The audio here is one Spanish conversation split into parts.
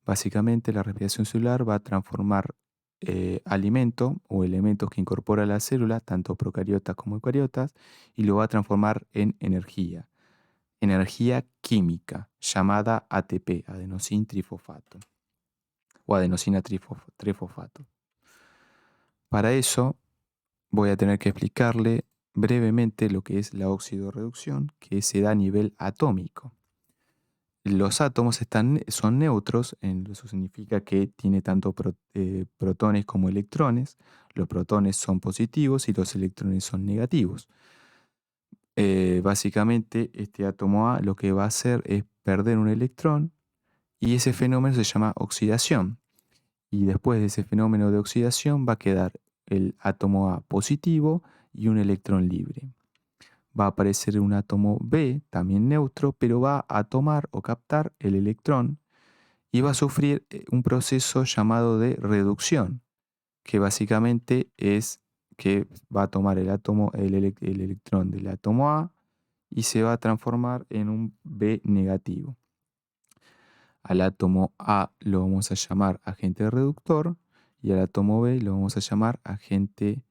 Básicamente, la respiración celular va a transformar alimento o elementos que incorpora la célula, tanto procariotas como eucariotas, y lo va a transformar en energía química, llamada ATP, adenosín trifosfato, o adenosina trifosfato. Para eso, voy a tener que explicarle brevemente lo que es la oxidorreducción, que se da a nivel atómico. Los átomos son neutros, eso significa que tiene tanto protones como electrones. Los protones son positivos y los electrones son negativos. Básicamente, este átomo A lo que va a hacer es perder un electrón y ese fenómeno se llama oxidación. Y después de ese fenómeno de oxidación va a quedar el átomo A positivo y un electrón libre. Va a aparecer un átomo B, también neutro, pero va a tomar o captar el electrón y va a sufrir un proceso llamado de reducción, que básicamente es que va a tomar el electrón del átomo A y se va a transformar en un B negativo. Al átomo A lo vamos a llamar agente reductor y al átomo B lo vamos a llamar agente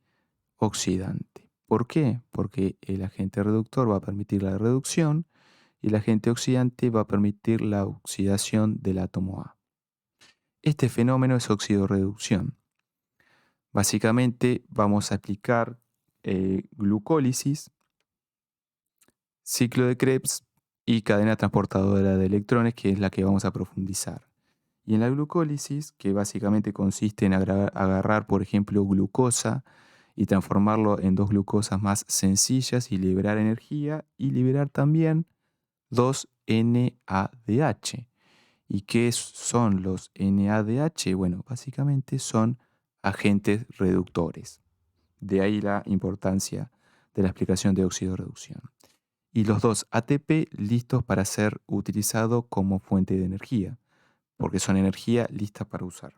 oxidante. ¿Por qué? Porque el agente reductor va a permitir la reducción y el agente oxidante va a permitir la oxidación del átomo A. Este fenómeno es oxidorreducción. Básicamente vamos a aplicar glucólisis, ciclo de Krebs y cadena transportadora de electrones, que es la que vamos a profundizar. Y en la glucólisis, que básicamente consiste en agarrar, por ejemplo, glucosa y transformarlo en dos glucosas más sencillas y liberar energía y liberar también 2-NADH. ¿Y qué son los NADH? Bueno, básicamente son agentes reductores. De ahí la importancia de la explicación de oxidorreducción. Y los dos ATP listos para ser utilizados como fuente de energía, porque son energía lista para usar.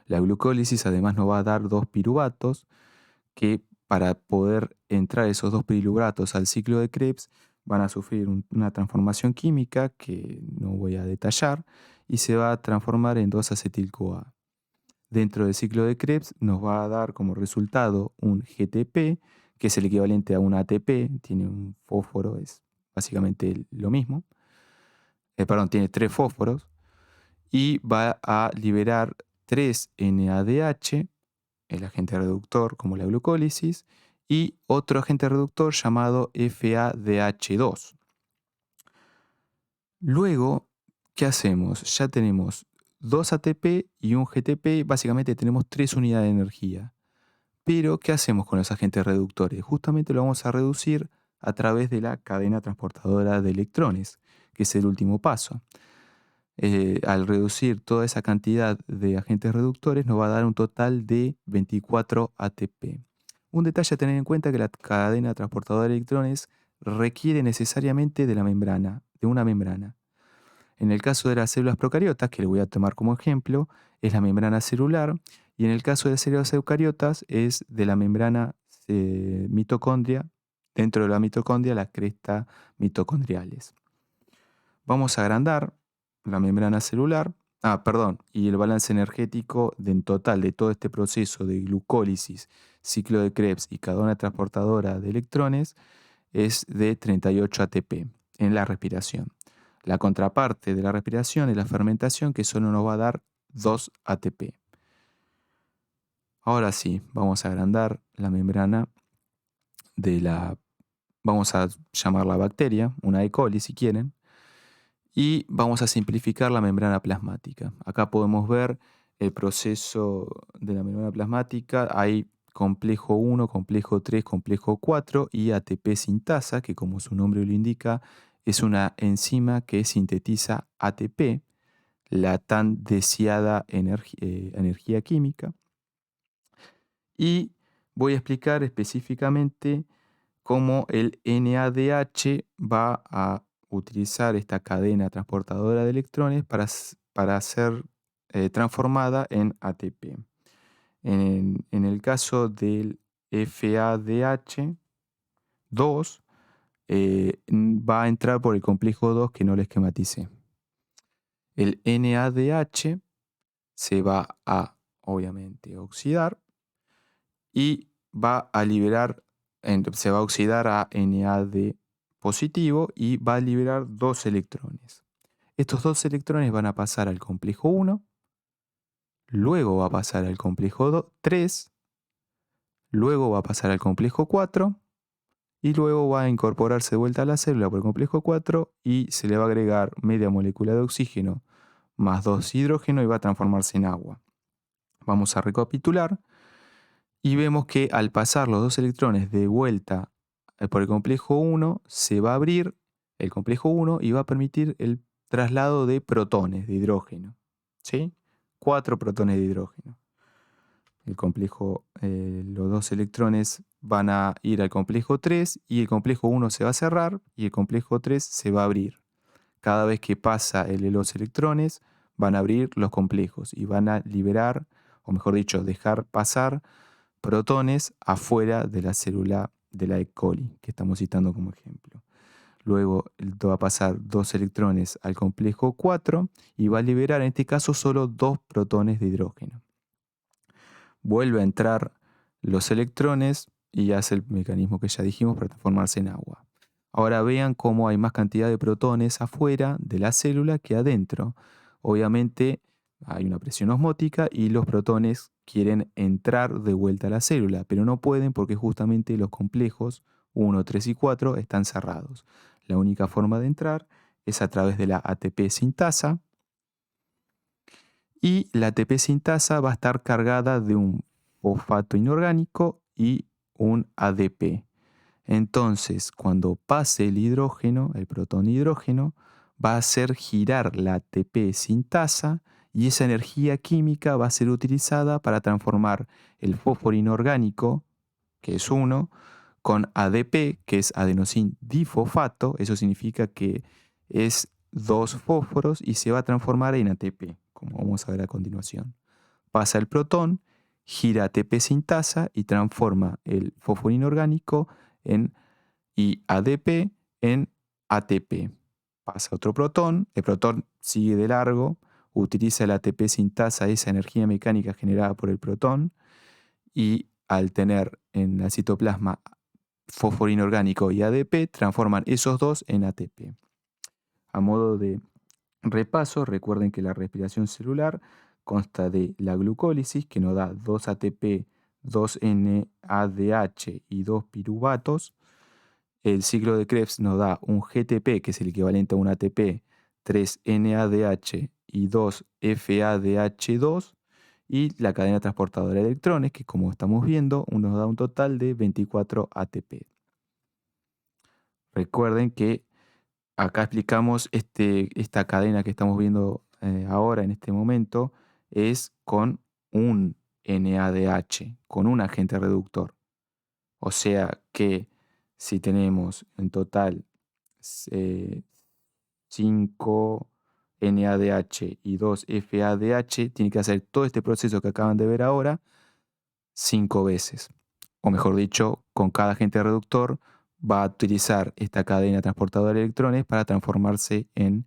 La glucólisis además nos va a dar dos piruvatos que para poder entrar esos dos piruvatos al ciclo de Krebs van a sufrir una transformación química que no voy a detallar y se va a transformar en 2-acetil-CoA. Dentro del ciclo de Krebs nos va a dar como resultado un GTP, que es el equivalente a un ATP, tiene un fósforo, es básicamente lo mismo. Tiene 3 fósforos y va a liberar 3-NADH, el agente reductor como la glucólisis, y otro agente reductor llamado FADH2. Luego, ¿qué hacemos? Ya tenemos 2 ATP y un GTP, básicamente tenemos 3 unidades de energía. Pero, ¿qué hacemos con los agentes reductores? Justamente lo vamos a reducir a través de la cadena transportadora de electrones, que es el último paso. Al reducir toda esa cantidad de agentes reductores nos va a dar un total de 24 ATP. Un detalle a tener en cuenta es que la cadena transportadora de electrones requiere necesariamente de una membrana. En el caso de las células procariotas, que le voy a tomar como ejemplo, es la membrana celular, y en el caso de las células eucariotas es de la membrana mitocondria, dentro de la mitocondria las crestas mitocondriales. Vamos a agrandar la membrana celular, y el balance energético en total de todo este proceso de glucólisis, ciclo de Krebs y cadena transportadora de electrones es de 38 ATP en la respiración. La contraparte de la respiración es la fermentación, que solo nos va a dar 2 ATP. Ahora sí, vamos a agrandar la membrana vamos a llamarla bacteria, una E. coli si quieren, y vamos a simplificar la membrana plasmática. Acá podemos ver el proceso de la membrana plasmática. Hay complejo 1, complejo 3, complejo 4 y ATP sintasa, que como su nombre lo indica, es una enzima que sintetiza ATP, la tan deseada energía química. Y voy a explicar específicamente cómo el NADH va a utilizar esta cadena transportadora de electrones para ser transformada en ATP. En el caso del FADH2, va a entrar por el complejo 2 que no lo esquematicé. el NADH se va a, obviamente, oxidar y va a liberar, se va a oxidar a NAD positivo y va a liberar 2 electrones. Estos 2 electrones van a pasar al complejo 1, luego va a pasar al complejo 3, luego va a pasar al complejo 4 y luego va a incorporarse de vuelta a la célula por el complejo 4 y se le va a agregar media molécula de oxígeno más 2 hidrógeno y va a transformarse en agua. Vamos a recapitular y vemos que al pasar los 2 electrones de vuelta por el complejo 1 se va a abrir el complejo 1 y va a permitir el traslado de protones de hidrógeno. ¿Sí? 4 protones de hidrógeno. Los 2 electrones van a ir al complejo 3 y el complejo 1 se va a cerrar y el complejo 3 se va a abrir. Cada vez que pasa el de los electrones, van a abrir los complejos y van a liberar, o mejor dicho, dejar pasar protones afuera de la célula de la E. coli, que estamos citando como ejemplo. Luego va a pasar 2 electrones al complejo 4 y va a liberar en este caso solo 2 protones de hidrógeno. Vuelve a entrar los electrones y hace el mecanismo que ya dijimos para transformarse en agua. Ahora vean cómo hay más cantidad de protones afuera de la célula que adentro. Obviamente hay una presión osmótica y los protones quieren entrar de vuelta a la célula, pero no pueden porque justamente los complejos 1, 3 y 4 están cerrados. La única forma de entrar es a través de la ATP sintasa, y la ATP sintasa va a estar cargada de un fosfato inorgánico y un ADP. Entonces, cuando pase el hidrógeno, el protón hidrógeno, va a hacer girar la ATP sintasa y esa energía química va a ser utilizada para transformar el fósforo inorgánico, que es 1, con ADP, que es adenosín difosfato. Eso significa que es 2 fósforos y se va a transformar en ATP, como vamos a ver a continuación. Pasa el protón, gira ATP sintasa y transforma el fósforo inorgánico y ADP en ATP. Pasa otro protón, el protón sigue de largo, utiliza el ATP sintasa, esa energía mecánica generada por el protón, y al tener en el citoplasma fósforo inorgánico y ADP, transforman esos dos en ATP. A modo de repaso, recuerden que la respiración celular consta de la glucólisis, que nos da 2 ATP, 2 NADH y 2 piruvatos. El ciclo de Krebs nos da un GTP, que es el equivalente a un ATP, 3 NADH y 2 FADH2, y la cadena transportadora de electrones, que como estamos viendo, nos da un total de 24 ATP. Recuerden que acá explicamos esta cadena que estamos viendo ahora en este momento es con un NADH, con un agente reductor. O sea que si tenemos en total 5 NADH y 2 FADH, tiene que hacer todo este proceso que acaban de ver ahora 5 veces. O mejor dicho, con cada agente reductor va a utilizar esta cadena transportadora de electrones para transformarse en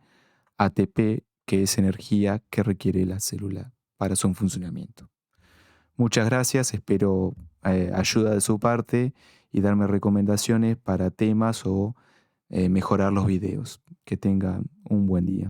ATP, que es energía que requiere la célula para su funcionamiento. Muchas gracias, espero ayuda de su parte y darme recomendaciones para temas o mejorar los videos. Que tengan un buen día.